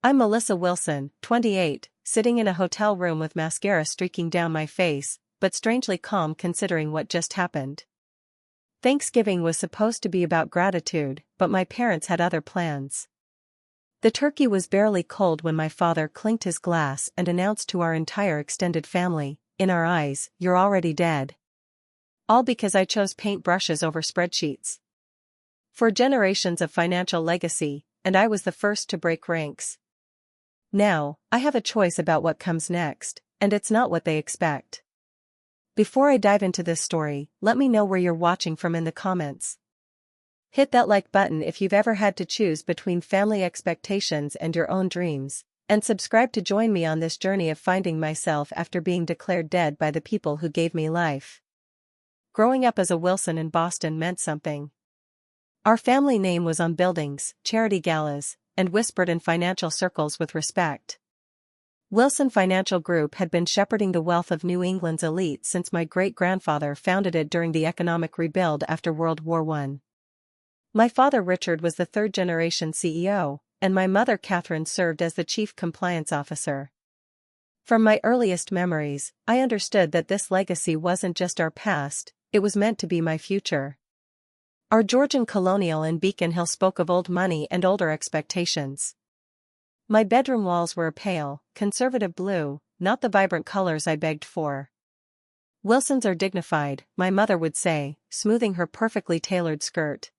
I'm Melissa Wilson, 28, sitting in a hotel room with mascara streaking down my face, but strangely calm considering what just happened. Thanksgiving was supposed to be about gratitude, but my parents had other plans. The turkey was barely cold when my father clinked his glass and announced to our entire extended family, "In our eyes, you're already dead." All because I chose paint brushes over spreadsheets. For generations of financial legacy, and I was the first to break ranks. Now, I have a choice about what comes next, and it's not what they expect. Before I dive into this story, let me know where you're watching from in the comments. Hit that like button if you've ever had to choose between family expectations and your own dreams, and subscribe to join me on this journey of finding myself after being declared dead by the people who gave me life. Growing up as a Wilson in Boston meant something. Our family name was on buildings, charity galas, and whispered in financial circles with respect. Wilson Financial Group had been shepherding the wealth of New England's elite since my great-grandfather founded it during the economic rebuild after World War I. My father Richard was the third-generation CEO, and my mother Catherine served as the chief compliance officer. From my earliest memories, I understood that this legacy wasn't just our past, it was meant to be my future. Our Georgian colonial in Beacon Hill spoke of old money and older expectations. My bedroom walls were a pale, conservative blue, not the vibrant colors I begged for. Wilsons are dignified, my mother would say, smoothing her perfectly tailored skirt.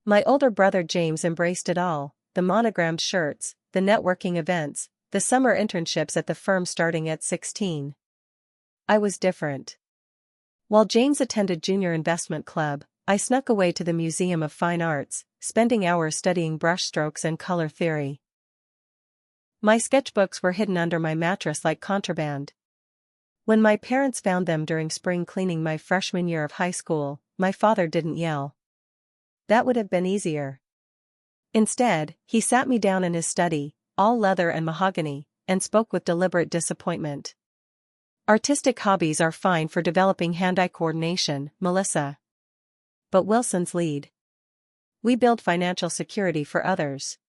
My older brother James embraced it all, the monogrammed shirts, the networking events, the summer internships at the firm starting at 16. I was different. While James attended Junior Investment Club, I snuck away to the Museum of Fine Arts, spending hours studying brushstrokes and color theory. My sketchbooks were hidden under my mattress like contraband. When my parents found them during spring cleaning my freshman year of high school, my father didn't yell. That would have been easier. Instead, he sat me down in his study, all leather and mahogany, and spoke with deliberate disappointment. "Artistic hobbies are fine for developing hand-eye coordination, Melissa. But Wilsons lead. We build financial security for others.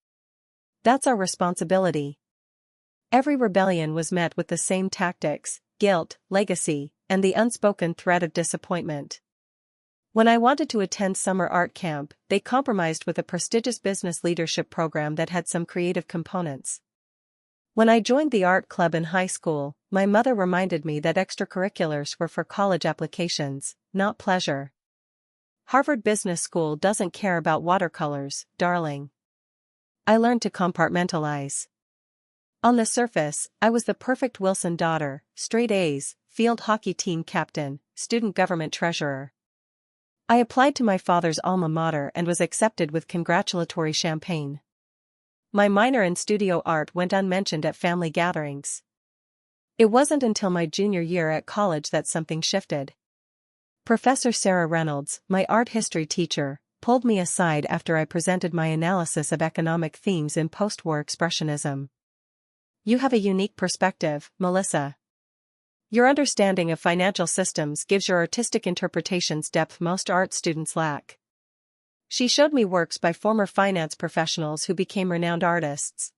That's our responsibility." Every rebellion was met with the same tactics: guilt, legacy, and the unspoken threat of disappointment. When I wanted to attend summer art camp, they compromised with a prestigious business leadership program that had some creative components. When I joined the art club in high school, my mother reminded me that extracurriculars were for college applications, not pleasure. Harvard Business School doesn't care about watercolors, darling. I learned to compartmentalize. On the surface, I was the perfect Wilson daughter, straight A's, field hockey team captain, student government treasurer. I applied to my father's alma mater and was accepted with congratulatory champagne. My minor in studio art went unmentioned at family gatherings. It wasn't until my junior year at college that something shifted. Professor Sarah Reynolds, my art history teacher, pulled me aside after I presented my analysis of economic themes in post-war expressionism. "You have a unique perspective, Melissa. Your understanding of financial systems gives your artistic interpretations depth most art students lack." She showed me works by former finance professionals who became renowned artists.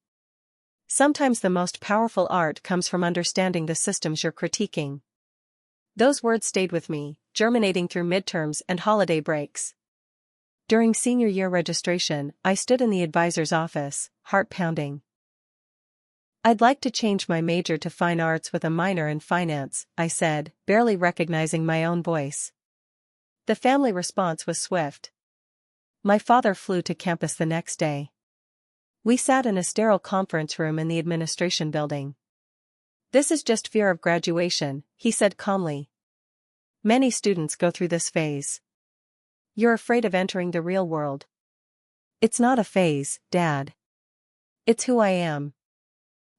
Sometimes the most powerful art comes from understanding the systems you're critiquing. Those words stayed with me, germinating through midterms and holiday breaks. During senior year registration, I stood in the advisor's office, heart pounding. "I'd like to change my major to fine arts with a minor in finance," I said, barely recognizing my own voice. The family response was swift. My father flew to campus the next day. We sat in a sterile conference room in the administration building. "This is just fear of graduation," he said calmly. "Many students go through this phase. You're afraid of entering the real world." "It's not a phase, Dad. It's who I am."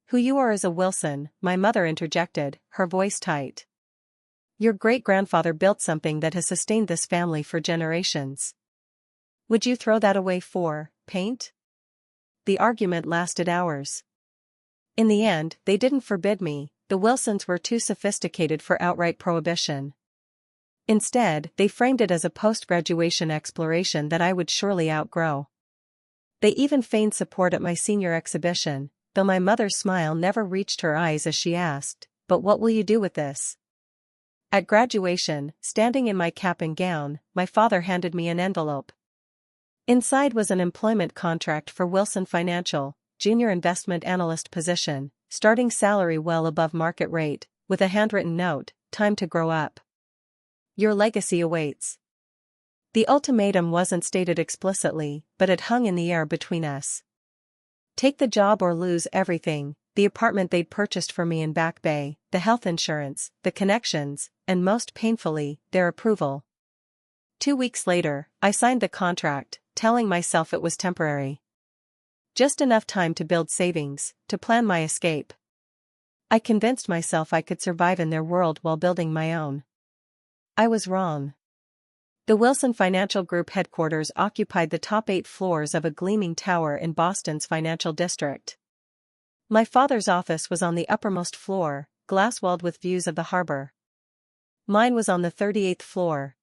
"Who you are as a Wilson," my mother interjected, her voice tight. "Your great-grandfather built something that has sustained this family for generations. Would you throw that away for paint?" The argument lasted hours. In the end, they didn't forbid me, the Wilsons were too sophisticated for outright prohibition. Instead, they framed it as a post-graduation exploration that I would surely outgrow. They even feigned support at my senior exhibition, though my mother's smile never reached her eyes as she asked, "But what will you do with this?" At graduation, standing in my cap and gown, my father handed me an envelope. Inside was an employment contract for Wilson Financial, junior investment analyst position, starting salary well above market rate, with a handwritten note, "Time to grow up. Your legacy awaits." The ultimatum wasn't stated explicitly, but it hung in the air between us. Take the job or lose everything: the apartment they'd purchased for me in Back Bay, the health insurance, the connections, and most painfully, their approval. 2 weeks later, I signed the contract, telling myself it was temporary. Just enough time to build savings, to plan my escape. I convinced myself I could survive in their world while building my own. I was wrong. The Wilson Financial Group headquarters occupied the top 8 floors of a gleaming tower in Boston's financial district. My father's office was on the uppermost floor, glass-walled with views of the harbor. Mine was on the 38th floor.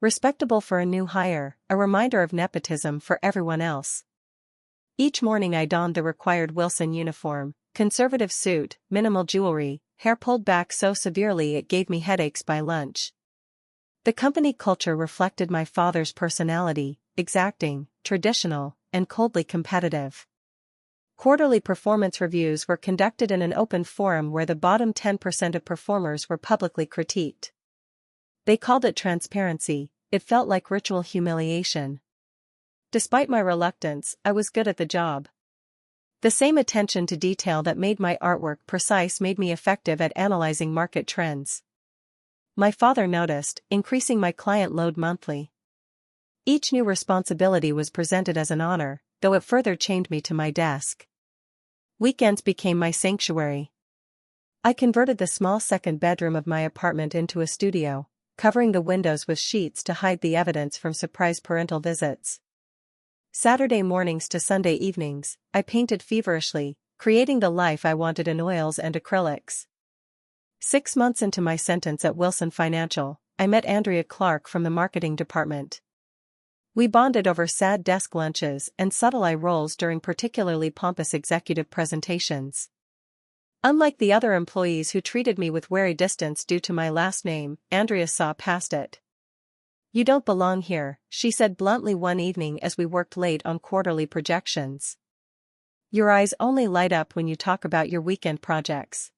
Respectable for a new hire, a reminder of nepotism for everyone else. Each morning I donned the required Wilson uniform, conservative suit, minimal jewelry, hair pulled back so severely it gave me headaches by lunch. The company culture reflected my father's personality: exacting, traditional, and coldly competitive. Quarterly performance reviews were conducted in an open forum where the bottom 10% of performers were publicly critiqued. They called it transparency. It felt like ritual humiliation. Despite my reluctance, I was good at the job. The same attention to detail that made my artwork precise made me effective at analyzing market trends. My father noticed, increasing my client load monthly. Each new responsibility was presented as an honor, though it further chained me to my desk. Weekends became my sanctuary. I converted the small second bedroom of my apartment into a studio, covering the windows with sheets to hide the evidence from surprise parental visits. Saturday mornings to Sunday evenings, I painted feverishly, creating the life I wanted in oils and acrylics. 6 months into my sentence at Wilson Financial, I met Andrea Clark from the marketing department. We bonded over sad desk lunches and subtle eye rolls during particularly pompous executive presentations. Unlike the other employees who treated me with wary distance due to my last name, Andrea saw past it. "You don't belong here," she said bluntly one evening as we worked late on quarterly projections. "Your eyes only light up when you talk about your weekend projects."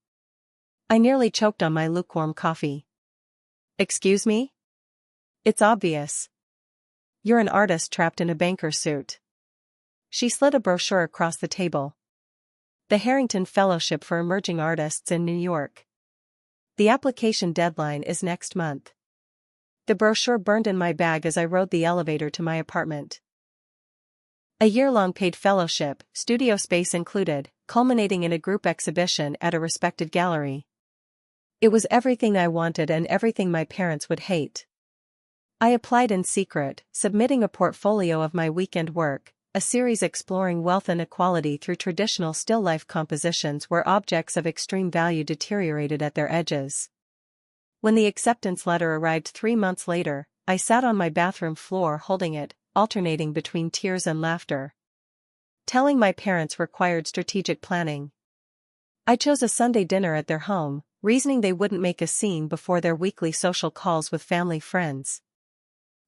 I nearly choked on my lukewarm coffee. "Excuse me? It's obvious. You're an artist trapped in a banker's suit." She slid a brochure across the table. "The Harrington Fellowship for Emerging Artists in New York. The application deadline is next month." The brochure burned in my bag as I rode the elevator to my apartment. A year-long paid fellowship, studio space included, culminating in a group exhibition at a respected gallery. It was everything I wanted and everything my parents would hate. I applied in secret, submitting a portfolio of my weekend work, a series exploring wealth inequality through traditional still-life compositions where objects of extreme value deteriorated at their edges. When the acceptance letter arrived 3 months later, I sat on my bathroom floor holding it, alternating between tears and laughter. Telling my parents required strategic planning. I chose a Sunday dinner at their home, reasoning they wouldn't make a scene before their weekly social calls with family friends.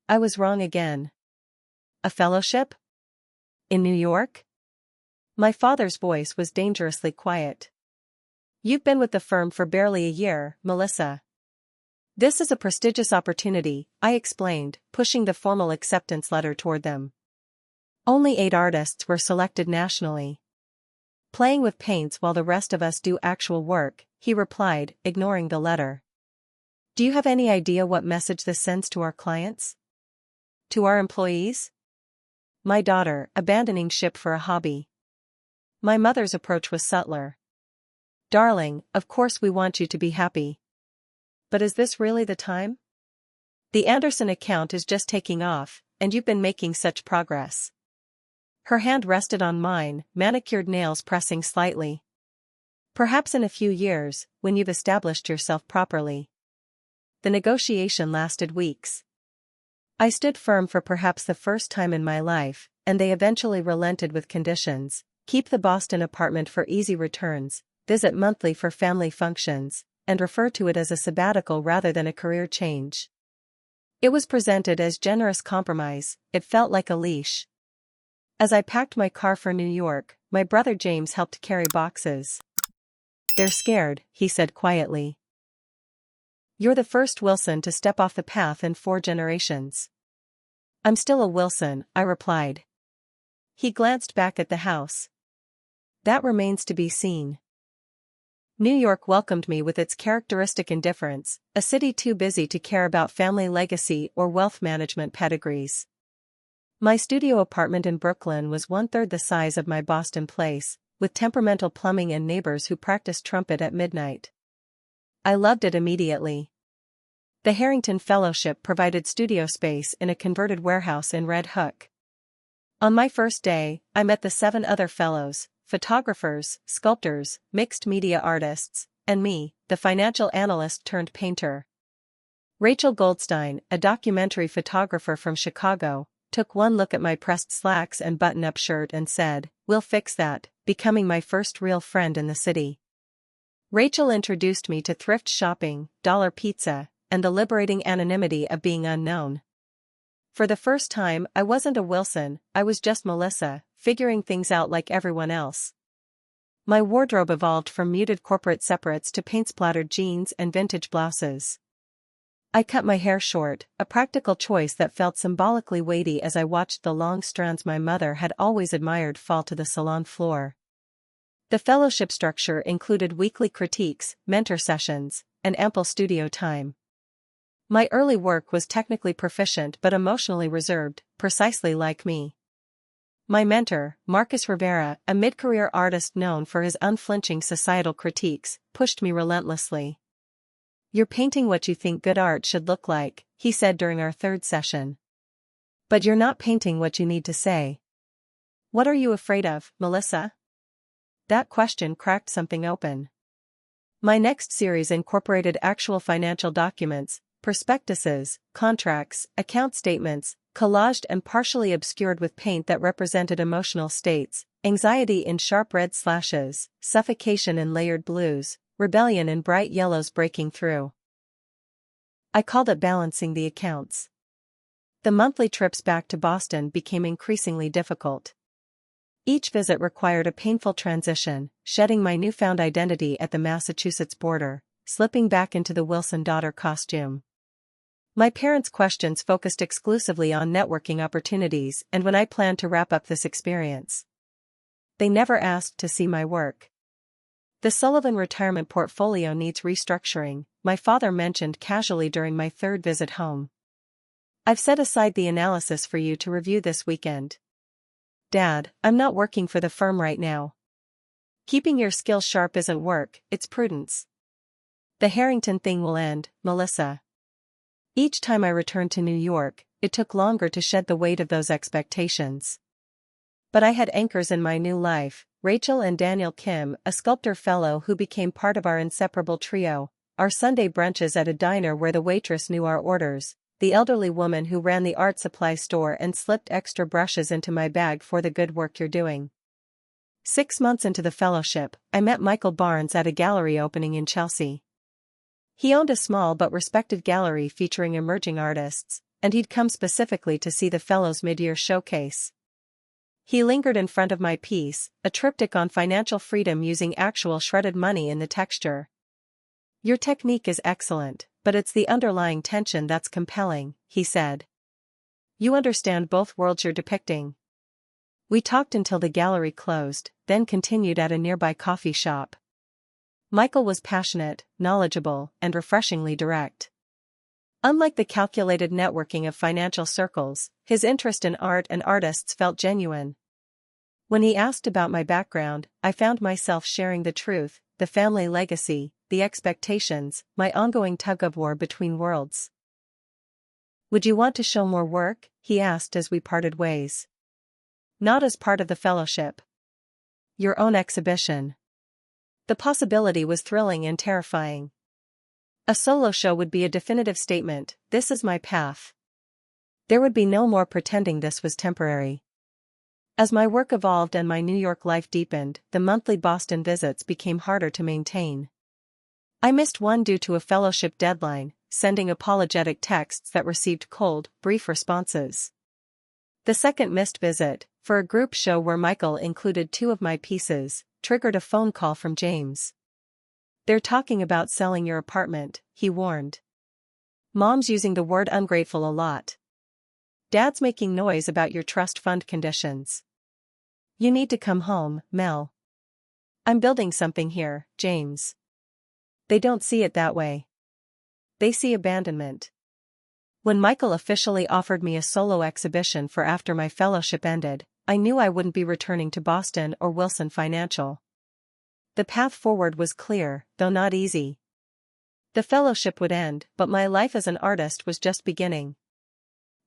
I was wrong again. A fellowship? In New York? My father's voice was dangerously quiet. "You've been with the firm for barely a year, Melissa. This is a prestigious opportunity," I explained, pushing the formal acceptance letter toward them. Only 8 artists were selected nationally. "Playing with paints while the rest of us do actual work," he replied, ignoring the letter. "Do you have any idea what message this sends to our clients? To our employees? My daughter, abandoning ship for a hobby." My mother's approach was subtler. "Darling, of course we want you to be happy. But is this really the time? The Anderson account is just taking off, and you've been making such progress." Her hand rested on mine, manicured nails pressing slightly. "Perhaps in a few years, when you've established yourself properly." The negotiation lasted weeks. I stood firm for perhaps the first time in my life, and they eventually relented with conditions. Keep the Boston apartment for easy returns, visit monthly for family functions, and refer to it as a sabbatical rather than a career change. It was presented as generous compromise, it felt like a leash. As I packed my car for New York, my brother James helped carry boxes. "They're scared," he said quietly. "You're the first Wilson to step off the path in 4 generations." "I'm still a Wilson," I replied. He glanced back at the house. "That remains to be seen." New York welcomed me with its characteristic indifference, a city too busy to care about family legacy or wealth management pedigrees. My studio apartment in Brooklyn was 1/3 the size of my Boston place, with temperamental plumbing and neighbors who practiced trumpet at midnight. I loved it immediately. The Harrington Fellowship provided studio space in a converted warehouse in Red Hook. On my first day, I met the 7 other fellows, photographers, sculptors, mixed media artists, and me, the financial analyst turned painter. Rachel Goldstein, a documentary photographer from Chicago, took one look at my pressed slacks and button-up shirt and said, "We'll fix that," becoming my first real friend in the city. Rachel introduced me to thrift shopping, dollar pizza, and the liberating anonymity of being unknown. For the first time, I wasn't a Wilson, I was just Melissa, figuring things out like everyone else. My wardrobe evolved from muted corporate separates to paint-splattered jeans and vintage blouses. I cut my hair short, a practical choice that felt symbolically weighty as I watched the long strands my mother had always admired fall to the salon floor. The fellowship structure included weekly critiques, mentor sessions, and ample studio time. My early work was technically proficient but emotionally reserved, precisely like me. My mentor, Marcus Rivera, a mid-career artist known for his unflinching societal critiques, pushed me relentlessly. "You're painting what you think good art should look like," he said during our 3rd session. "But you're not painting what you need to say." "What are you afraid of, Melissa?" That question cracked something open. My next series incorporated actual financial documents, prospectuses, contracts, account statements, collaged and partially obscured with paint that represented emotional states, anxiety in sharp red slashes, suffocation in layered blues, rebellion in bright yellows breaking through. I called it balancing the accounts. The monthly trips back to Boston became increasingly difficult. Each visit required a painful transition, shedding my newfound identity at the Massachusetts border, slipping back into the Wilson daughter costume. My parents' questions focused exclusively on networking opportunities and when I planned to wrap up this experience. They never asked to see my work. "The Sullivan retirement portfolio needs restructuring," my father mentioned casually during my 3rd visit home. "I've set aside the analysis for you to review this weekend." "Dad, I'm not working for the firm right now." "Keeping your skills sharp isn't work, it's prudence." "The Harrington thing will end, Melissa." Each time I returned to New York, it took longer to shed the weight of those expectations. But I had anchors in my new life, Rachel and Daniel Kim, a sculptor fellow who became part of our inseparable trio, our Sunday brunches at a diner where the waitress knew our orders, the elderly woman who ran the art supply store and slipped extra brushes into my bag for the good work you're doing. 6 months into the fellowship, I met Michael Barnes at a gallery opening in Chelsea. He owned a small but respected gallery featuring emerging artists, and he'd come specifically to see the Fellows' mid-year showcase. He lingered in front of my piece, a triptych on financial freedom using actual shredded money in the texture. "Your technique is excellent, but it's the underlying tension that's compelling," he said. "You understand both worlds you're depicting." We talked until the gallery closed, then continued at a nearby coffee shop. Michael was passionate, knowledgeable, and refreshingly direct. Unlike the calculated networking of financial circles, his interest in art and artists felt genuine. When he asked about my background, I found myself sharing the truth, the family legacy, the expectations, my ongoing tug-of-war between worlds. "Would you want to show more work?" he asked as we parted ways. "Not as part of the fellowship. Your own exhibition." The possibility was thrilling and terrifying. A solo show would be a definitive statement, "This is my path." There would be no more pretending this was temporary. As my work evolved and my New York life deepened, the monthly Boston visits became harder to maintain. I missed one due to a fellowship deadline, sending apologetic texts that received cold, brief responses. The second missed visit, for a group show where Michael included two of my pieces, triggered a phone call from James. "They're talking about selling your apartment," he warned. "Mom's using the word ungrateful a lot. Dad's making noise about your trust fund conditions. You need to come home, Mel." "I'm building something here, James." "They don't see it that way. They see abandonment." When Michael officially offered me a solo exhibition for after my fellowship ended, I knew I wouldn't be returning to Boston or Wilson Financial. The path forward was clear, though not easy. The fellowship would end, but my life as an artist was just beginning.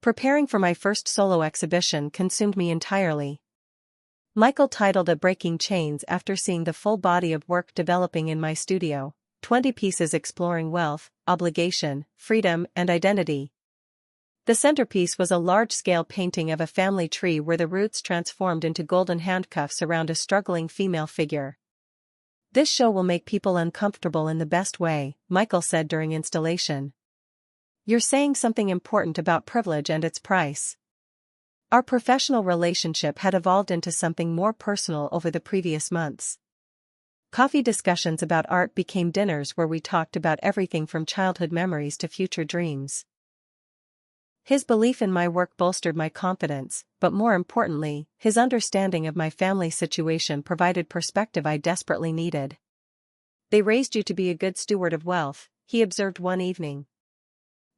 Preparing for my first solo exhibition consumed me entirely. Michael titled it "Breaking Chains" after seeing the full body of work developing in my studio, 20 pieces exploring wealth, obligation, freedom, and identity. The centerpiece was a large-scale painting of a family tree where the roots transformed into golden handcuffs around a struggling female figure. "This show will make people uncomfortable in the best way," Michael said during installation. "You're saying something important about privilege and its price." Our professional relationship had evolved into something more personal over the previous months. Coffee discussions about art became dinners where we talked about everything from childhood memories to future dreams. His belief in my work bolstered my confidence, but more importantly, his understanding of my family situation provided perspective I desperately needed. "They raised you to be a good steward of wealth," he observed one evening.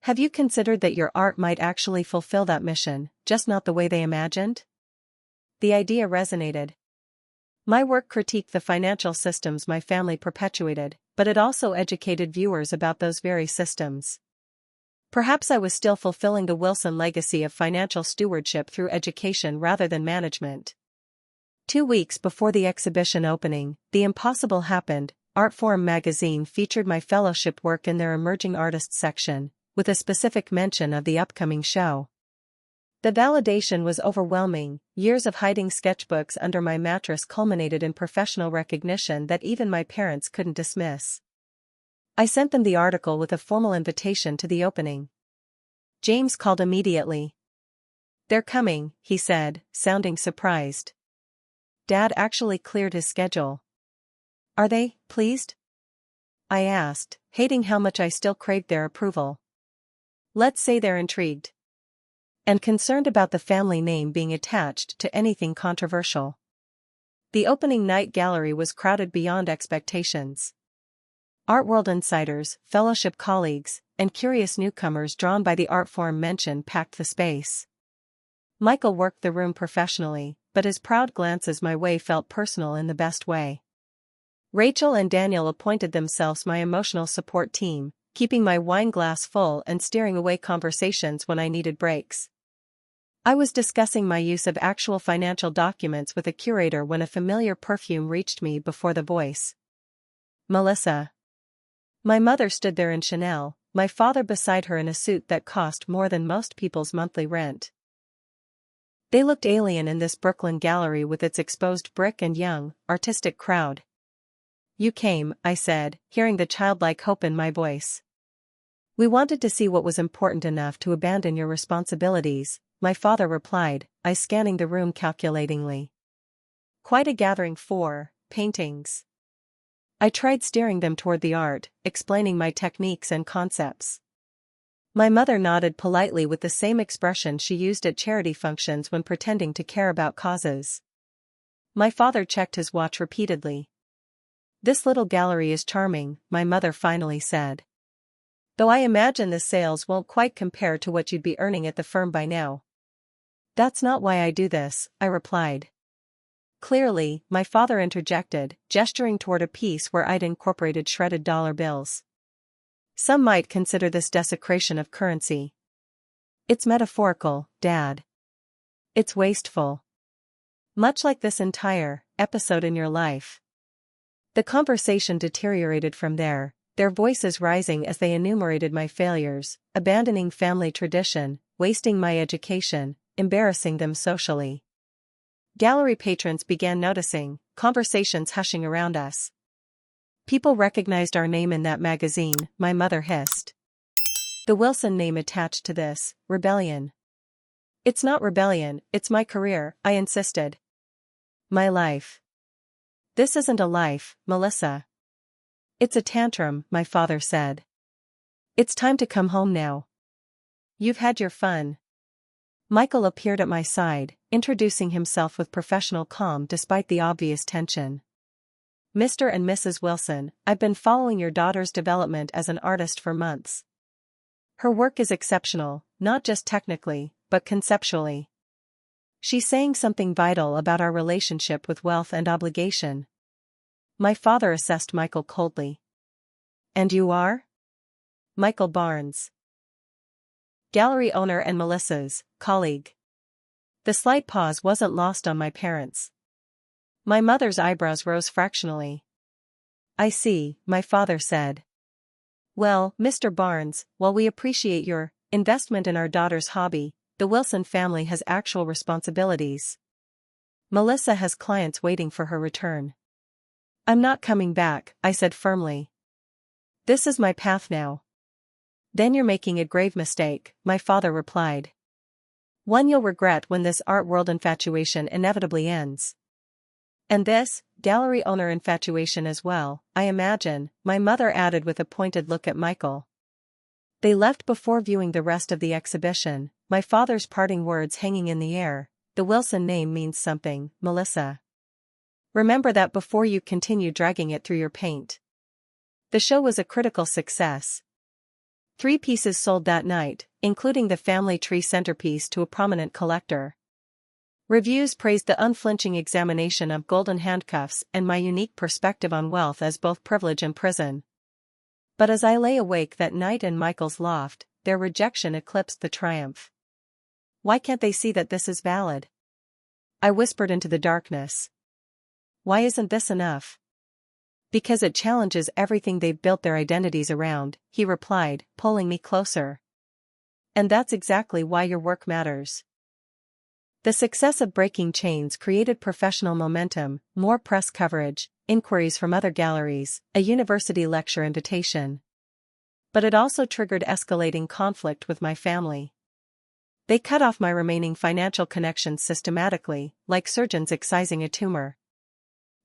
"Have you considered that your art might actually fulfill that mission, just not the way they imagined?" The idea resonated. My work critiqued the financial systems my family perpetuated, but it also educated viewers about those very systems. Perhaps I was still fulfilling the Wilson legacy of financial stewardship through education rather than management. 2 weeks before the exhibition opening, the impossible happened. Artforum magazine featured my fellowship work in their Emerging Artists section, with a specific mention of the upcoming show. The validation was overwhelming. Years of hiding sketchbooks under my mattress culminated in professional recognition that even my parents couldn't dismiss. I sent them the article with a formal invitation to the opening. James called immediately. "They're coming," he said, sounding surprised. Dad actually cleared his schedule. "Are they pleased?" I asked, hating how much I still craved their approval. "Let's say they're intrigued. And concerned about the family name being attached to anything controversial." The opening night gallery was crowded beyond expectations. Art world insiders, fellowship colleagues, and curious newcomers drawn by the Artforum mention packed the space. Michael worked the room professionally, but his proud glances my way felt personal in the best way. Rachel and Daniel appointed themselves my emotional support team, keeping my wine glass full and steering away conversations when I needed breaks. I was discussing my use of actual financial documents with a curator when a familiar perfume reached me before the voice. "Melissa." My mother stood there in Chanel, my father beside her in a suit that cost more than most people's monthly rent. They looked alien in this Brooklyn gallery with its exposed brick and young, artistic crowd. "You came," I said, hearing the childlike hope in my voice. "We wanted to see what was important enough to abandon your responsibilities," my father replied, eyes scanning the room calculatingly. "Quite a gathering for paintings." I tried steering them toward the art, explaining my techniques and concepts. My mother nodded politely with the same expression she used at charity functions when pretending to care about causes. My father checked his watch repeatedly. "This little gallery is charming," my mother finally said. "Though I imagine the sales won't quite compare to what you'd be earning at the firm by now." "That's not why I do this," I replied. Clearly, my father interjected, gesturing toward a piece where I'd incorporated shredded dollar bills. "Some might consider this desecration of currency." "It's metaphorical, Dad. It's wasteful. Much like this entire episode in your life." The conversation deteriorated from there, their voices rising as they enumerated my failures, abandoning family tradition, wasting my education, embarrassing them socially. Gallery patrons began noticing, conversations hushing around us. People recognized our name in that magazine, my mother hissed. The Wilson name attached to this, rebellion. It's not rebellion, it's my career, I insisted. My life. This isn't a life, Melissa. It's a tantrum, my father said. It's time to come home now. You've had your fun. Michael appeared at my side, introducing himself with professional calm despite the obvious tension. Mr. and Mrs. Wilson, I've been following your daughter's development as an artist for months. Her work is exceptional, not just technically, but conceptually. She's saying something vital about our relationship with wealth and obligation. My father assessed Michael coldly. And you are? Michael Barnes. Gallery owner and Melissa's colleague. The slight pause wasn't lost on my parents. My mother's eyebrows rose fractionally. I see, my father said. Well, Mr. Barnes, while we appreciate your investment in our daughter's hobby, the Wilson family has actual responsibilities. Melissa has clients waiting for her return. I'm not coming back, I said firmly. This is my path now. Then you're making a grave mistake, my father replied. One you'll regret when this art world infatuation inevitably ends. And this, gallery owner infatuation as well, I imagine, my mother added with a pointed look at Michael. They left before viewing the rest of the exhibition, my father's parting words hanging in the air. The Wilson name means something, Melissa. Remember that before you continue dragging it through your paint. The show was a critical success. 3 pieces sold that night, including the family tree centerpiece to a prominent collector. Reviews praised the unflinching examination of golden handcuffs and my unique perspective on wealth as both privilege and prison. But as I lay awake that night in Michael's loft, their rejection eclipsed the triumph. Why can't they see that this is valid? I whispered into the darkness. Why isn't this enough? Because it challenges everything they've built their identities around, he replied, pulling me closer. And that's exactly why your work matters. The success of Breaking Chains created professional momentum, more press coverage, inquiries from other galleries, a university lecture invitation. But it also triggered escalating conflict with my family. They cut off my remaining financial connections systematically, like surgeons excising a tumor.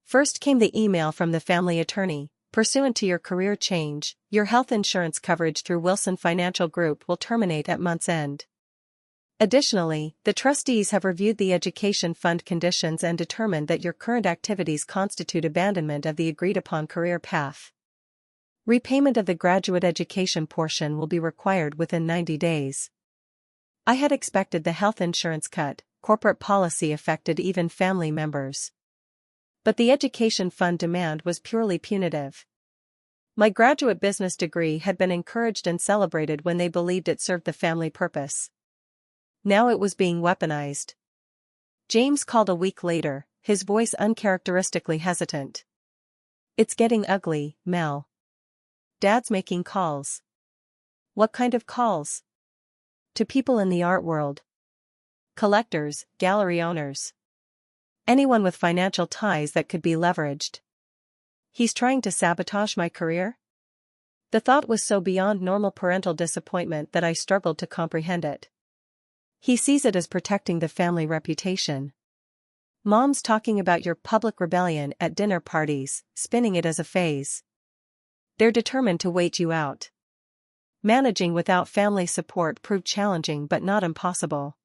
First came the email from the family attorney. Pursuant to your career change, your health insurance coverage through Wilson Financial Group will terminate at month's end. Additionally, the trustees have reviewed the education fund conditions and determined that your current activities constitute abandonment of the agreed-upon career path. Repayment of the graduate education portion will be required within 90 days. I had expected the health insurance cut. Corporate policy affected even family members. But the education fund demand was purely punitive. My graduate business degree had been encouraged and celebrated when they believed it served the family purpose. Now it was being weaponized. James called a week later, his voice uncharacteristically hesitant. It's getting ugly, Mel. Dad's making calls. What kind of calls? To people in the art world. Collectors, gallery owners. Anyone with financial ties that could be leveraged. He's trying to sabotage my career? The thought was so beyond normal parental disappointment that I struggled to comprehend it. He sees it as protecting the family reputation. Mom's talking about your public rebellion at dinner parties, spinning it as a phase. They're determined to wait you out. Managing without family support proved challenging but not impossible.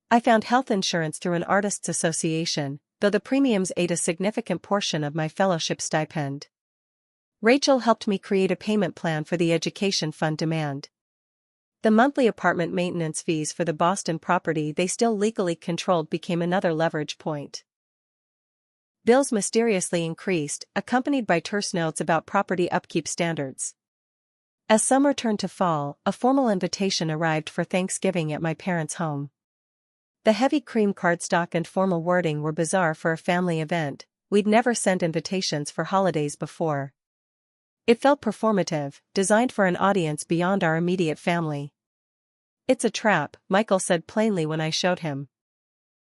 I found health insurance through an artists' association, though the premiums ate a significant portion of my fellowship stipend. Rachel helped me create a payment plan for the education fund demand. The monthly apartment maintenance fees for the Boston property they still legally controlled became another leverage point. Bills mysteriously increased, accompanied by terse notes about property upkeep standards. As summer turned to fall, a formal invitation arrived for Thanksgiving at my parents' home. The heavy cream cardstock and formal wording were bizarre for a family event. We'd never sent invitations for holidays before. It felt performative, designed for an audience beyond our immediate family. It's a trap, Michael said plainly when I showed him.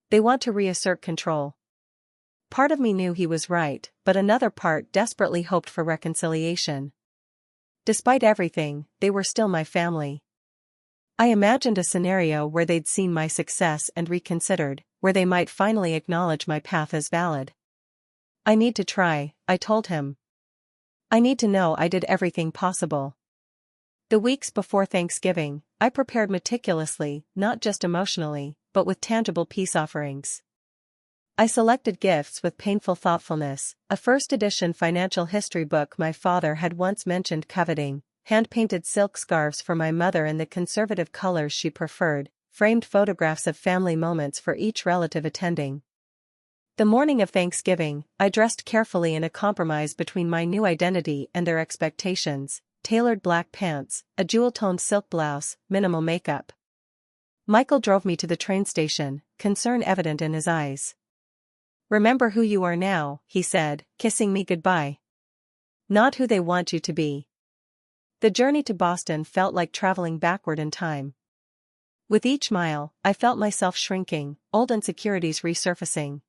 They want to reassert control. Part of me knew he was right, but another part desperately hoped for reconciliation. Despite everything, they were still my family. I imagined a scenario where they'd seen my success and reconsidered, where they might finally acknowledge my path as valid. I need to try, I told him. I need to know I did everything possible. The weeks before Thanksgiving, I prepared meticulously, not just emotionally, but with tangible peace offerings. I selected gifts with painful thoughtfulness, a first-edition financial history book my father had once mentioned coveting, hand-painted silk scarves for my mother in the conservative colors she preferred, framed photographs of family moments for each relative attending. The morning of Thanksgiving, I dressed carefully in a compromise between my new identity and their expectations, tailored black pants, a jewel-toned silk blouse, minimal makeup. Michael drove me to the train station, concern evident in his eyes. "Remember who you are now," he said, kissing me goodbye. "Not who they want you to be." The journey to Boston felt like traveling backward in time. With each mile, I felt myself shrinking, old insecurities resurfacing.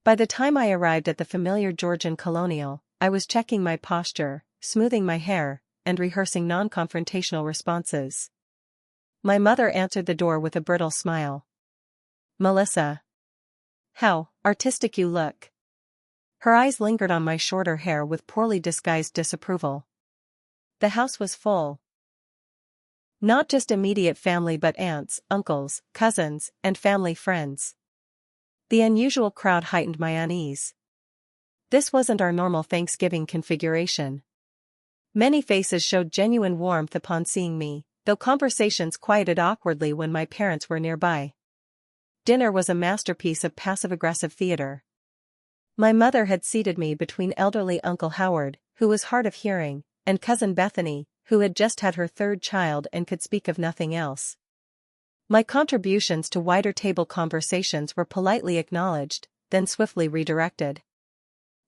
By the time I arrived at the familiar Georgian Colonial, I was checking my posture, smoothing my hair, and rehearsing non-confrontational responses. My mother answered the door with a brittle smile. "Melissa. How artistic you look." Her eyes lingered on my shorter hair with poorly disguised disapproval. The house was full. Not just immediate family but aunts, uncles, cousins, and family friends. The unusual crowd heightened my unease. This wasn't our normal Thanksgiving configuration. Many faces showed genuine warmth upon seeing me, though conversations quieted awkwardly when my parents were nearby. Dinner was a masterpiece of passive-aggressive theater. My mother had seated me between elderly Uncle Howard, who was hard of hearing, and Cousin Bethany, who had just had her third child and could speak of nothing else. My contributions to wider table conversations were politely acknowledged, then swiftly redirected.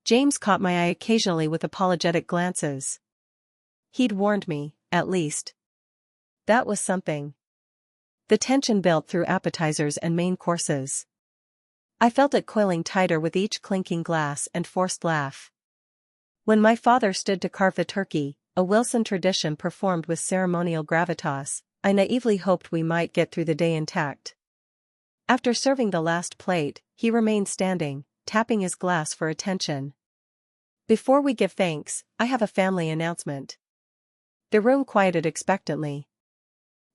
James caught my eye occasionally with apologetic glances. He'd warned me, at least. That was something. The tension built through appetizers and main courses. I felt it coiling tighter with each clinking glass and forced laugh. When my father stood to carve the turkey, a Wilson tradition performed with ceremonial gravitas, I naively hoped we might get through the day intact. After serving the last plate, he remained standing, tapping his glass for attention. "Before we give thanks, I have a family announcement." The room quieted expectantly.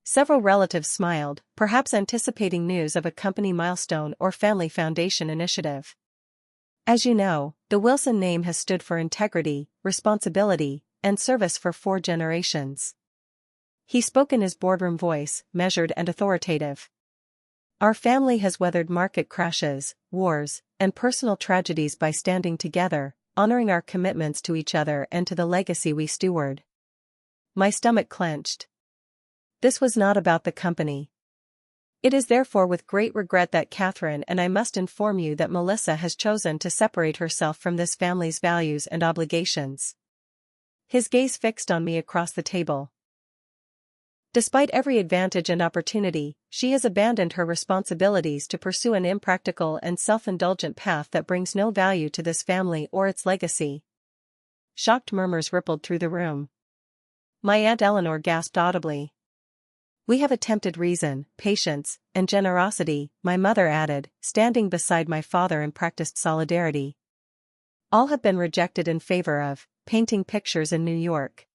Several relatives smiled, perhaps anticipating news of a company milestone or family foundation initiative. "As you know, the Wilson name has stood for integrity, responsibility, and service for 4 generations. He spoke in his boardroom voice, measured and authoritative. "Our family has weathered market crashes, wars, and personal tragedies by standing together, honoring our commitments to each other and to the legacy we steward." My stomach clenched. This was not about the company. "It is therefore with great regret that Catherine and I must inform you that Melissa has chosen to separate herself from this family's values and obligations." His gaze fixed on me across the table. "Despite every advantage and opportunity, she has abandoned her responsibilities to pursue an impractical and self-indulgent path that brings no value to this family or its legacy." Shocked murmurs rippled through the room. My Aunt Eleanor gasped audibly. "We have attempted reason, patience, and generosity," my mother added, standing beside my father in practiced solidarity. "All have been rejected in favor of painting pictures in New York.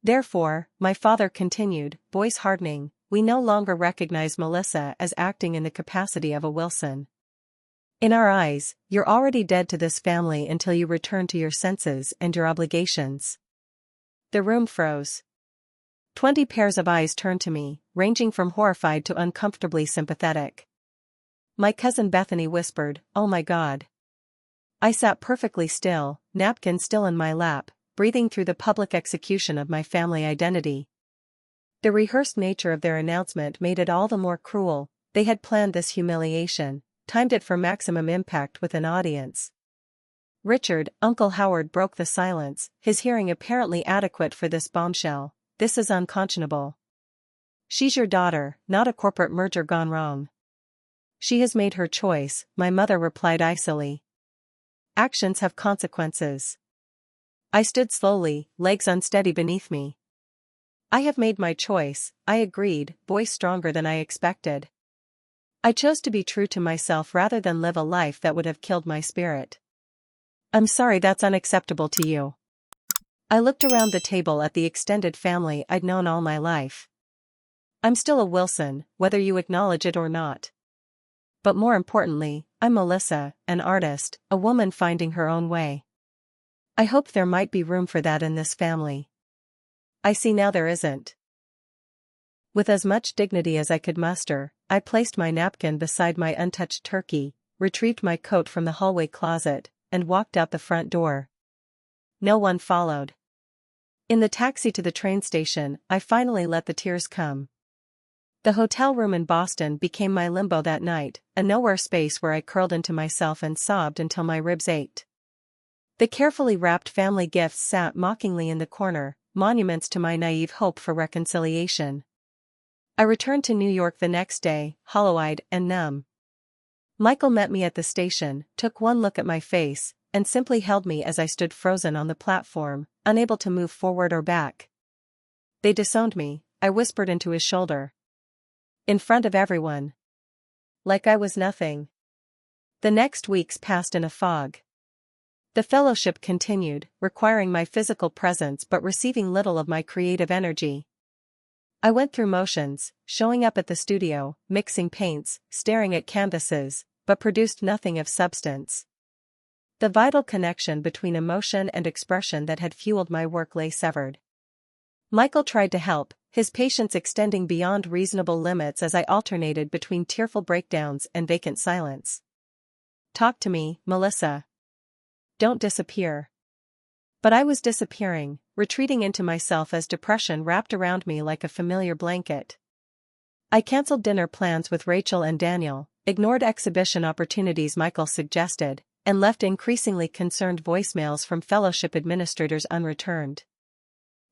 Therefore," my father continued, voice hardening, "we no longer recognize Melissa as acting in the capacity of a Wilson. In our eyes, you're already dead to this family until you return to your senses and your obligations." The room froze. 20 pairs of eyes turned to me, ranging from horrified to uncomfortably sympathetic. My cousin Bethany whispered, "Oh my God." I sat perfectly still, napkin still in my lap, breathing through the public execution of my family identity. The rehearsed nature of their announcement made it all the more cruel. They had planned this humiliation, timed it for maximum impact with an audience. "Richard," Uncle Howard broke the silence, his hearing apparently adequate for this bombshell, "this is unconscionable. She's your daughter, not a corporate merger gone wrong. She has made her choice, my mother replied icily. Actions have consequences. I stood slowly, legs unsteady beneath me. I have made my choice, I agreed, voice stronger than I expected. I chose to be true to myself rather than live a life that would have killed my spirit. I'm sorry that's unacceptable to you. I looked around the table at the extended family I'd known all my life. I'm still a Wilson, whether you acknowledge it or not. But more importantly, I'm Melissa, an artist, a woman finding her own way. I hoped there might be room for that in this family. I see now there isn't. With as much dignity as I could muster, I placed my napkin beside my untouched turkey, retrieved my coat from the hallway closet, and walked out the front door. No one followed. In the taxi to the train station, I finally let the tears come. The hotel room in Boston became my limbo that night, a nowhere space where I curled into myself and sobbed until my ribs ached. The carefully wrapped family gifts sat mockingly in the corner, monuments to my naive hope for reconciliation. I returned to New York the next day, hollow-eyed and numb. Michael met me at the station, took one look at my face, and simply held me as I stood frozen on the platform, unable to move forward or back. They disowned me, I whispered into his shoulder. In front of everyone. Like I was nothing. The next weeks passed in a fog. The fellowship continued, requiring my physical presence but receiving little of my creative energy. I went through motions, showing up at the studio, mixing paints, staring at canvases, but produced nothing of substance. The vital connection between emotion and expression that had fueled my work lay severed. Michael tried to help, his patience extending beyond reasonable limits as I alternated between tearful breakdowns and vacant silence. Talk to me, Melissa. Don't disappear. But I was disappearing, retreating into myself as depression wrapped around me like a familiar blanket. I canceled dinner plans with Rachel and Daniel, ignored exhibition opportunities Michael suggested, and left increasingly concerned voicemails from fellowship administrators unreturned.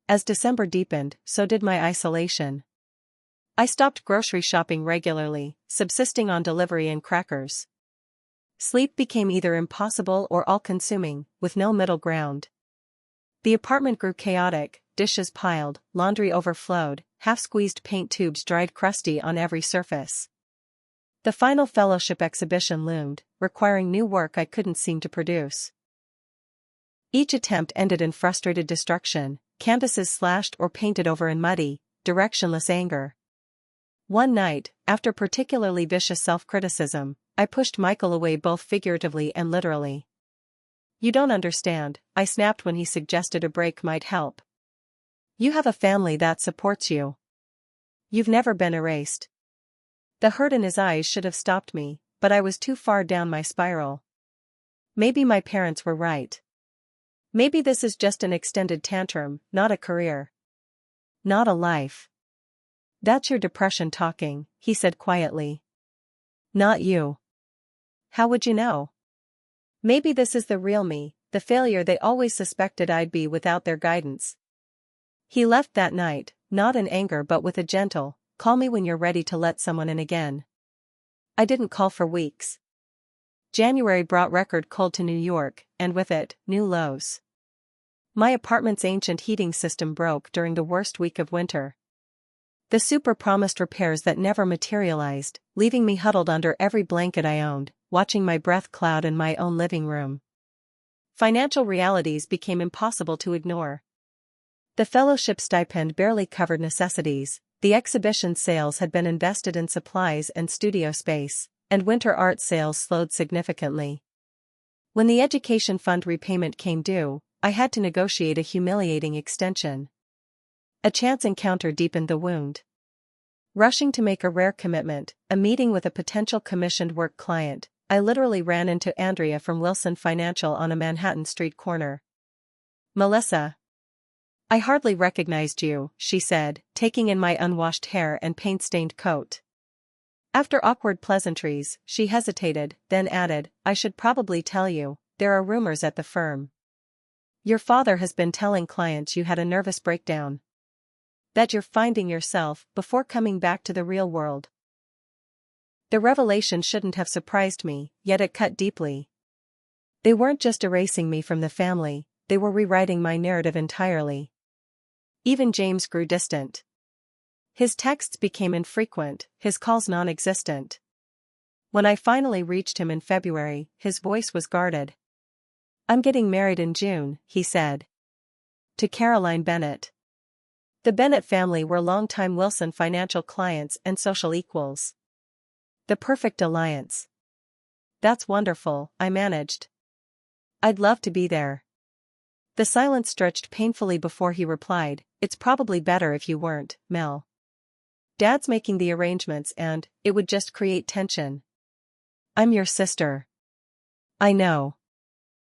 As December deepened, so did my isolation. I stopped grocery shopping regularly, subsisting on delivery and crackers. Sleep became either impossible or all-consuming, with no middle ground. The apartment grew chaotic, dishes piled, laundry overflowed, half-squeezed paint tubes dried crusty on every surface. The final fellowship exhibition loomed, requiring new work I couldn't seem to produce. Each attempt ended in frustrated destruction, canvases slashed or painted over in muddy, directionless anger. One night, after particularly vicious self-criticism, I pushed Michael away both figuratively and literally. You don't understand, I snapped when he suggested a break might help. You have a family that supports you. You've never been erased. The hurt in his eyes should have stopped me, but I was too far down my spiral. Maybe my parents were right. Maybe this is just an extended tantrum, not a career. Not a life. That's your depression talking, he said quietly. Not you. How would you know? Maybe this is the real me, the failure they always suspected I'd be without their guidance. He left that night, not in anger but with a gentle, call me when you're ready to let someone in again. I didn't call for weeks. January brought record cold to New York, and with it, new lows. My apartment's ancient heating system broke during the worst week of winter. The super promised repairs that never materialized, leaving me huddled under every blanket I owned, watching my breath cloud in my own living room. Financial realities became impossible to ignore. The fellowship stipend barely covered necessities, the exhibition sales had been invested in supplies and studio space, and winter art sales slowed significantly. When the education fund repayment came due, I had to negotiate a humiliating extension. A chance encounter deepened the wound. Rushing to make a rare commitment, a meeting with a potential commissioned work client, I literally ran into Andrea from Wilson Financial on a Manhattan street corner. Melissa. I hardly recognized you, she said, taking in my unwashed hair and paint-stained coat. After awkward pleasantries, she hesitated, then added, I should probably tell you, there are rumors at the firm. Your father has been telling clients you had a nervous breakdown. That you're finding yourself before coming back to the real world. The revelation shouldn't have surprised me, yet it cut deeply. They weren't just erasing me from the family, they were rewriting my narrative entirely. Even James grew distant. His texts became infrequent, his calls non-existent. When I finally reached him in February, his voice was guarded. "I'm getting married in June," he said. To Caroline Bennett. The Bennett family were longtime Wilson Financial clients and social equals. The perfect alliance. "That's wonderful," I managed. "I'd love to be there." The silence stretched painfully before he replied, "It's probably better if you weren't, Mel. Dad's making the arrangements and it would just create tension." "I'm your sister." "I know.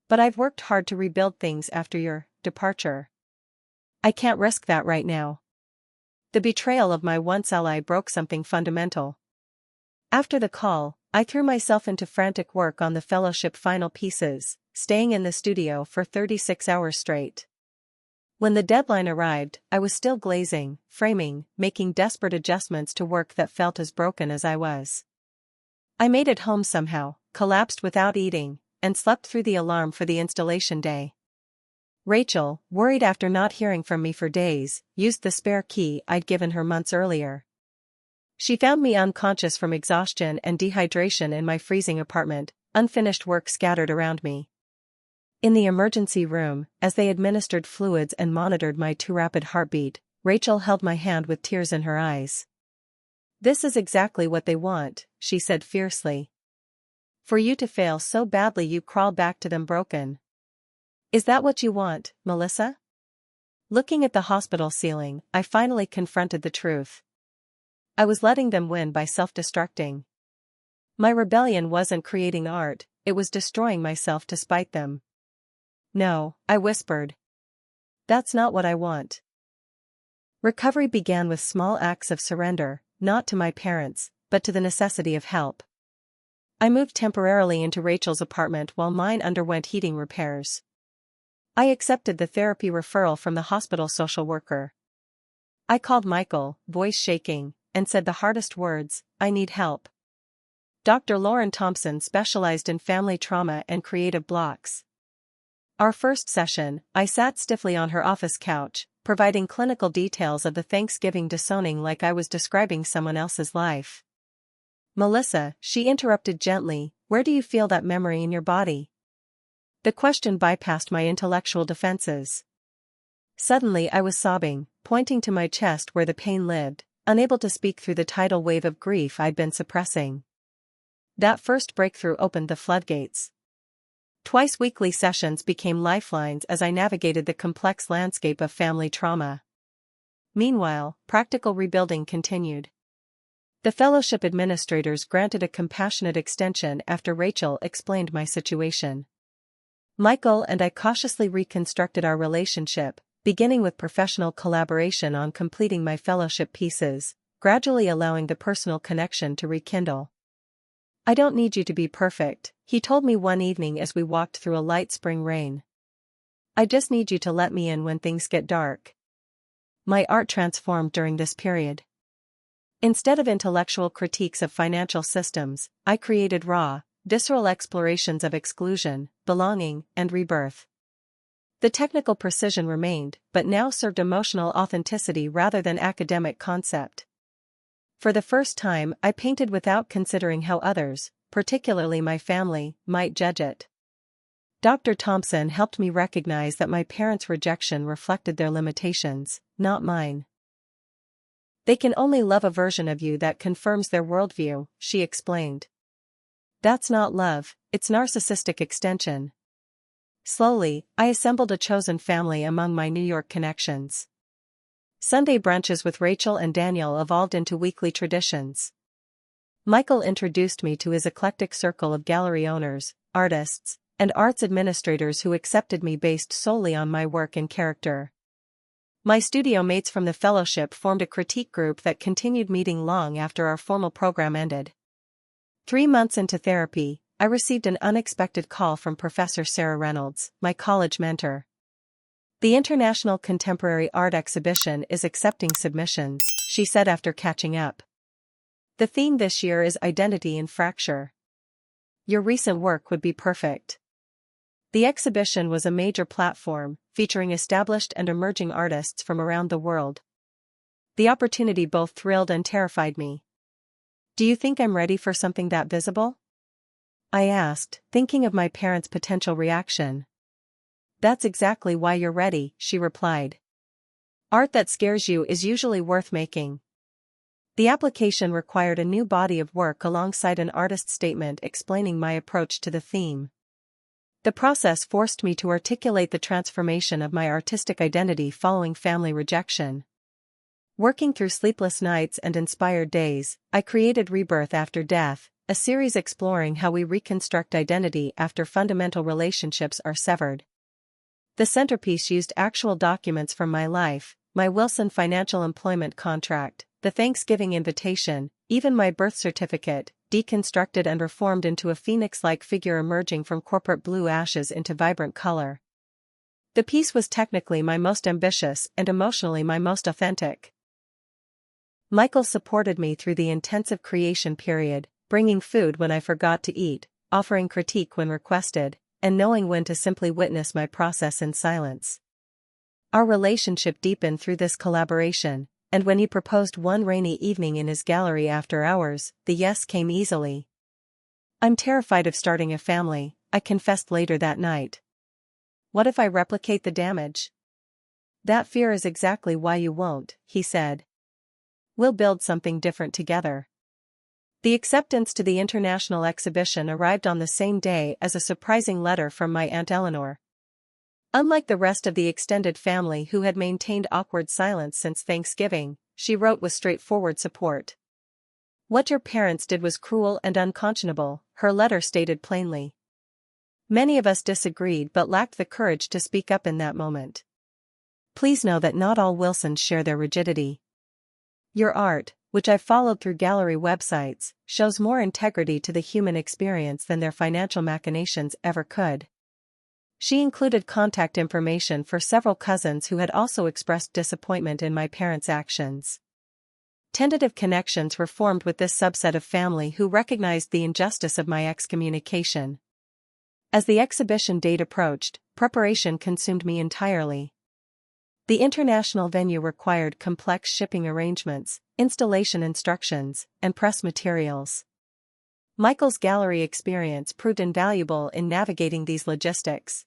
But I've worked hard to rebuild things after your departure. I can't risk that right now." The betrayal of my once ally broke something fundamental. After the call, I threw myself into frantic work on the fellowship final pieces, staying in the studio for 36 hours straight. When the deadline arrived, I was still glazing, framing, making desperate adjustments to work that felt as broken as I was. I made it home somehow, collapsed without eating, and slept through the alarm for the installation day. Rachel, worried after not hearing from me for days, used the spare key I'd given her months earlier. She found me unconscious from exhaustion and dehydration in my freezing apartment, unfinished work scattered around me. In the emergency room, as they administered fluids and monitored my too rapid heartbeat, Rachel held my hand with tears in her eyes. "This is exactly what they want," she said fiercely. "For you to fail so badly you crawl back to them broken. Is that what you want, Melissa?" Looking at the hospital ceiling, I finally confronted the truth. I was letting them win by self-destructing. My rebellion wasn't creating art, it was destroying myself to spite them. "No," I whispered. "That's not what I want." Recovery began with small acts of surrender, not to my parents, but to the necessity of help. I moved temporarily into Rachel's apartment while mine underwent heating repairs. I accepted the therapy referral from the hospital social worker. I called Michael, voice shaking, and said the hardest words, "I need help." Dr. Lauren Thompson specialized in family trauma and creative blocks. Our first session, I sat stiffly on her office couch, providing clinical details of the Thanksgiving disowning like I was describing someone else's life. "Melissa," she interrupted gently, "where do you feel that memory in your body?" The question bypassed my intellectual defenses. Suddenly I was sobbing, pointing to my chest where the pain lived, unable to speak through the tidal wave of grief I'd been suppressing. That first breakthrough opened the floodgates. Twice-weekly sessions became lifelines as I navigated the complex landscape of family trauma. Meanwhile, practical rebuilding continued. The fellowship administrators granted a compassionate extension after Rachel explained my situation. Michael and I cautiously reconstructed our relationship, beginning with professional collaboration on completing my fellowship pieces, gradually allowing the personal connection to rekindle. "I don't need you to be perfect," he told me one evening as we walked through a light spring rain. "I just need you to let me in when things get dark." My art transformed during this period. Instead of intellectual critiques of financial systems, I created raw, visceral explorations of exclusion, belonging, and rebirth. The technical precision remained, but now served emotional authenticity rather than academic concept. For the first time, I painted without considering how others, particularly my family, might judge it. Dr. Thompson helped me recognize that my parents' rejection reflected their limitations, not mine. "They can only love a version of you that confirms their worldview," she explained. "That's not love, it's narcissistic extension." Slowly, I assembled a chosen family among my New York connections. Sunday brunches with Rachel and Daniel evolved into weekly traditions. Michael introduced me to his eclectic circle of gallery owners, artists, and arts administrators who accepted me based solely on my work and character. My studio mates from the fellowship formed a critique group that continued meeting long after our formal program ended. 3 months into therapy, I received an unexpected call from Professor Sarah Reynolds, my college mentor. "The International Contemporary Art Exhibition is accepting submissions," she said after catching up. The theme this year is identity in fracture. Your recent work would be perfect. The exhibition was a major platform, featuring established and emerging artists from around the world. The opportunity both thrilled and terrified me. Do you think I'm ready for something that visible? I asked, thinking of my parents' potential reaction. That's exactly why you're ready, she replied. Art that scares you is usually worth making. The application required a new body of work alongside an artist's statement explaining my approach to the theme. The process forced me to articulate the transformation of my artistic identity following family rejection. Working through sleepless nights and inspired days, I created Rebirth After Death, a series exploring how we reconstruct identity after fundamental relationships are severed. The centerpiece used actual documents from my life, my Wilson financial employment contract, the Thanksgiving invitation, even my birth certificate, deconstructed and reformed into a phoenix-like figure emerging from corporate blue ashes into vibrant color. The piece was technically my most ambitious and emotionally my most authentic. Michael supported me through the intensive creation period, bringing food when I forgot to eat, offering critique when requested, and knowing when to simply witness my process in silence. Our relationship deepened through this collaboration, and when he proposed one rainy evening in his gallery after hours, the yes came easily. I'm terrified of starting a family, I confessed later that night. What if I replicate the damage? That fear is exactly why you won't, he said. We'll build something different together. The acceptance to the international exhibition arrived on the same day as a surprising letter from my Aunt Eleanor. Unlike the rest of the extended family who had maintained awkward silence since Thanksgiving, she wrote with straightforward support. What your parents did was cruel and unconscionable, her letter stated plainly. Many of us disagreed but lacked the courage to speak up in that moment. Please know that not all Wilsons share their rigidity. Your art, which I've followed through gallery websites, shows more integrity to the human experience than their financial machinations ever could. She included contact information for several cousins who had also expressed disappointment in my parents' actions. Tentative connections were formed with this subset of family who recognized the injustice of my excommunication. As the exhibition date approached, preparation consumed me entirely. The international venue required complex shipping arrangements, installation instructions, and press materials. Michael's gallery experience proved invaluable in navigating these logistics.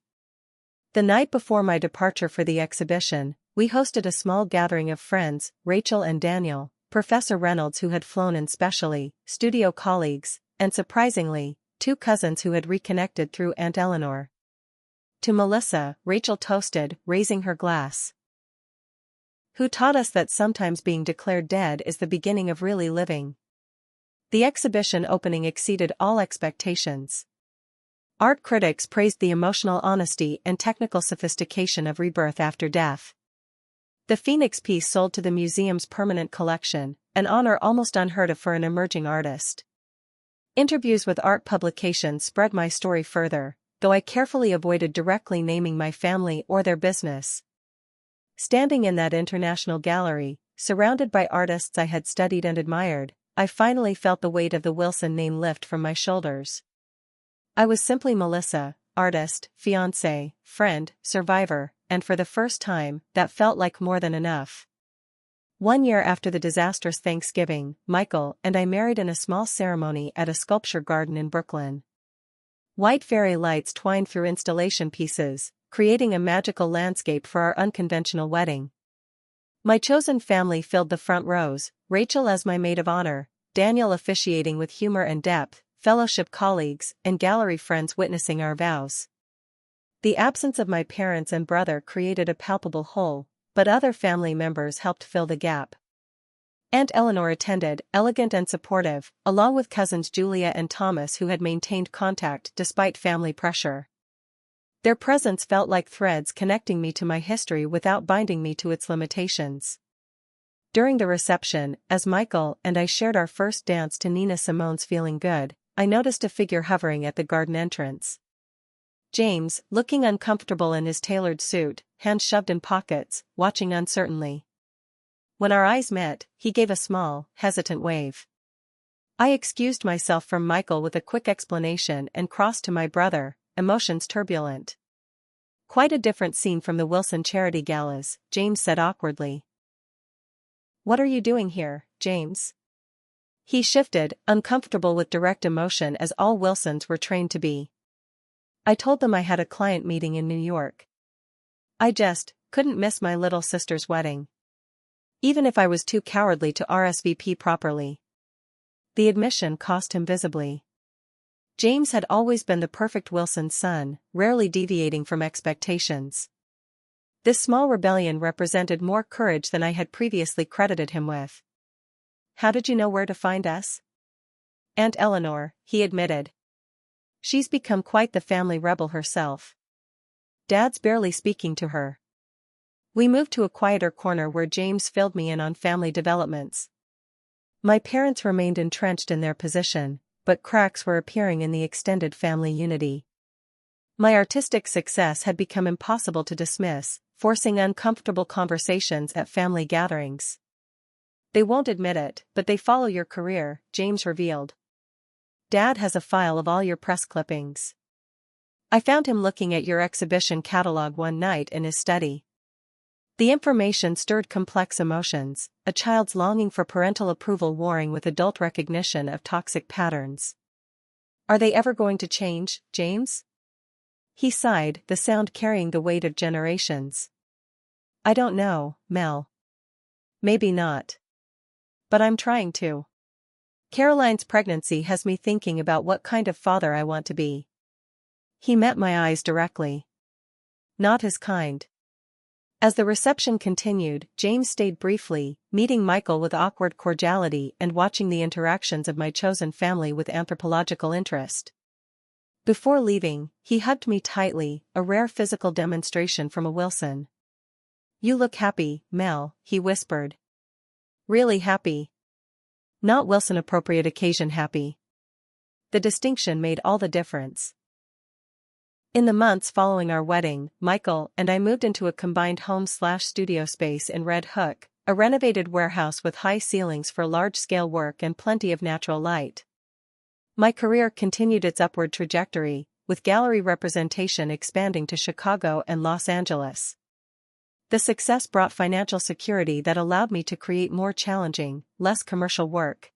The night before my departure for the exhibition, we hosted a small gathering of friends, Rachel and Daniel, Professor Reynolds who had flown in specially, studio colleagues, and surprisingly, 2 cousins who had reconnected through Aunt Eleanor. To Melissa, Rachel toasted, raising her glass. Who taught us that sometimes being declared dead is the beginning of really living. The exhibition opening exceeded all expectations. Art critics praised the emotional honesty and technical sophistication of Rebirth After Death. The Phoenix piece sold to the museum's permanent collection, an honor almost unheard of for an emerging artist. Interviews with art publications spread my story further, though I carefully avoided directly naming my family or their business. Standing in that international gallery, surrounded by artists I had studied and admired, I finally felt the weight of the Wilson name lift from my shoulders. I was simply Melissa, artist, fiancée, friend, survivor, and for the first time, that felt like more than enough. 1 year after the disastrous Thanksgiving, Michael and I married in a small ceremony at a sculpture garden in Brooklyn. White fairy lights twined through installation pieces, creating a magical landscape for our unconventional wedding. My chosen family filled the front rows, Rachel as my maid of honor, Daniel officiating with humor and depth, fellowship colleagues and gallery friends witnessing our vows. The absence of my parents and brother created a palpable hole, but other family members helped fill the gap. Aunt Eleanor attended, elegant and supportive, along with cousins Julia and Thomas who had maintained contact despite family pressure. Their presence felt like threads connecting me to my history without binding me to its limitations. During the reception, as Michael and I shared our first dance to Nina Simone's Feeling Good, I noticed a figure hovering at the garden entrance. James, looking uncomfortable in his tailored suit, hands shoved in pockets, watching uncertainly. When our eyes met, he gave a small, hesitant wave. I excused myself from Michael with a quick explanation and crossed to my brother, emotions turbulent. Quite a different scene from the Wilson charity galas, James said awkwardly. What are you doing here, James? He shifted, uncomfortable with direct emotion as all Wilsons were trained to be. I told them I had a client meeting in New York. I just couldn't miss my little sister's wedding. Even if I was too cowardly to RSVP properly. The admission cost him visibly. James had always been the perfect Wilson's son, rarely deviating from expectations. This small rebellion represented more courage than I had previously credited him with. How did you know where to find us? Aunt Eleanor, he admitted. She's become quite the family rebel herself. Dad's barely speaking to her. We moved to a quieter corner where James filled me in on family developments. My parents remained entrenched in their position, but cracks were appearing in the extended family unity. My artistic success had become impossible to dismiss, forcing uncomfortable conversations at family gatherings. They won't admit it, but they follow your career, James revealed. Dad has a file of all your press clippings. I found him looking at your exhibition catalog one night in his study. The information stirred complex emotions, a child's longing for parental approval warring with adult recognition of toxic patterns. Are they ever going to change, James? He sighed, the sound carrying the weight of generations. I don't know, Mel. Maybe not. But I'm trying to. Caroline's pregnancy has me thinking about what kind of father I want to be. He met my eyes directly. Not his kind. As the reception continued, James stayed briefly, meeting Michael with awkward cordiality and watching the interactions of my chosen family with anthropological interest. Before leaving, he hugged me tightly, a rare physical demonstration from a Wilson. You look happy, Mel, he whispered. Really happy. Not Wilson-appropriate occasion happy. The distinction made all the difference. In the months following our wedding, Michael and I moved into a combined home/studio space in Red Hook, a renovated warehouse with high ceilings for large-scale work and plenty of natural light. My career continued its upward trajectory, with gallery representation expanding to Chicago and Los Angeles. The success brought financial security that allowed me to create more challenging, less commercial work.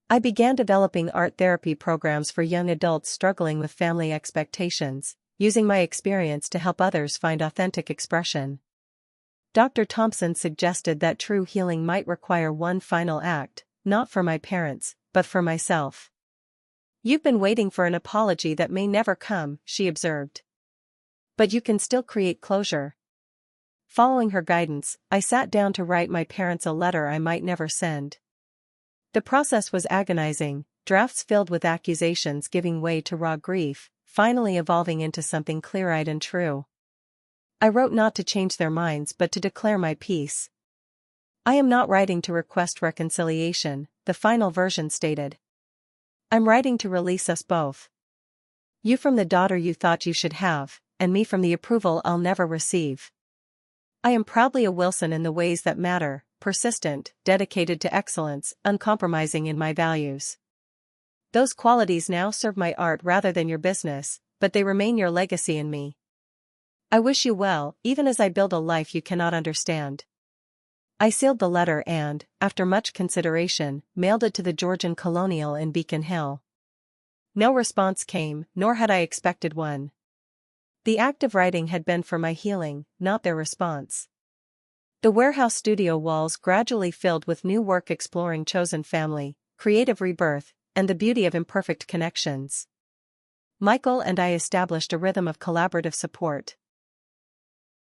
I began developing art therapy programs for young adults struggling with family expectations, using my experience to help others find authentic expression. Dr. Thompson suggested that true healing might require one final act, not for my parents, but for myself. You've been waiting for an apology that may never come, she observed. But you can still create closure. Following her guidance, I sat down to write my parents a letter I might never send. The process was agonizing, drafts filled with accusations giving way to raw grief, finally evolving into something clear-eyed and true. I wrote not to change their minds but to declare my peace. I am not writing to request reconciliation, the final version stated. I'm writing to release us both. You from the daughter you thought you should have, and me from the approval I'll never receive. I am proudly a Wilson in the ways that matter, persistent, dedicated to excellence, uncompromising in my values. Those qualities now serve my art rather than your business, but they remain your legacy in me. I wish you well, even as I build a life you cannot understand. I sealed the letter and, after much consideration, mailed it to the Georgian Colonial in Beacon Hill. No response came, nor had I expected one. The act of writing had been for my healing, not their response. The warehouse studio walls gradually filled with new work exploring chosen family, creative rebirth, and the beauty of imperfect connections. Michael and I established a rhythm of collaborative support.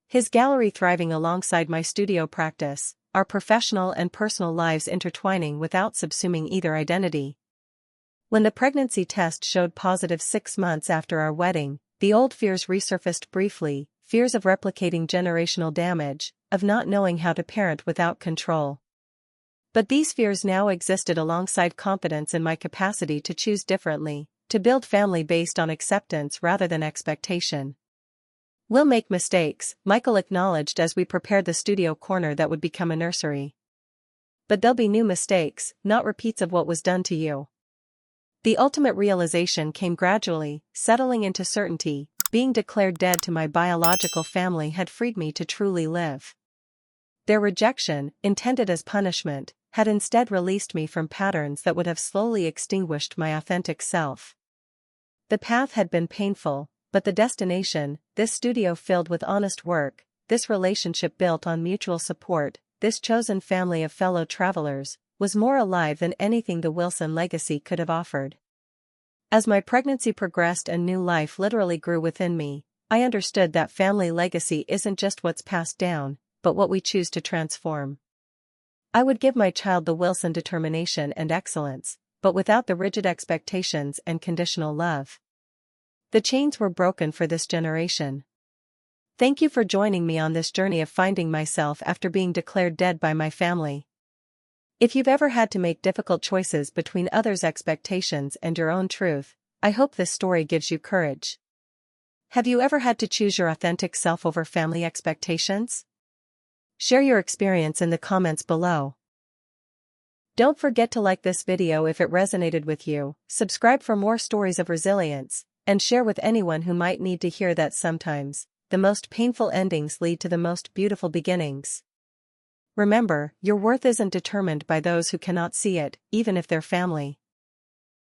His gallery thriving alongside my studio practice, our professional and personal lives intertwining without subsuming either identity. When the pregnancy test showed positive 6 months after our wedding, the old fears resurfaced briefly, fears of replicating generational damage, of not knowing how to parent without control. But these fears now existed alongside confidence in my capacity to choose differently, to build family based on acceptance rather than expectation. We'll make mistakes, Michael acknowledged as we prepared the studio corner that would become a nursery. But there'll be new mistakes, not repeats of what was done to you. The ultimate realization came gradually, settling into certainty. Being declared dead to my biological family had freed me to truly live. Their rejection, intended as punishment, had instead released me from patterns that would have slowly extinguished my authentic self. The path had been painful, but the destination, this studio filled with honest work, this relationship built on mutual support, this chosen family of fellow travelers, was more alive than anything the Wilson legacy could have offered. As my pregnancy progressed and new life literally grew within me, I understood that family legacy isn't just what's passed down, but what we choose to transform. I would give my child the Wilson determination and excellence, but without the rigid expectations and conditional love. The chains were broken for this generation. Thank you for joining me on this journey of finding myself after being declared dead by my family. If you've ever had to make difficult choices between others' expectations and your own truth, I hope this story gives you courage. Have you ever had to choose your authentic self over family expectations? Share your experience in the comments below. Don't forget to like this video if it resonated with you, subscribe for more stories of resilience, and share with anyone who might need to hear that sometimes, the most painful endings lead to the most beautiful beginnings. Remember, your worth isn't determined by those who cannot see it, even if they're family.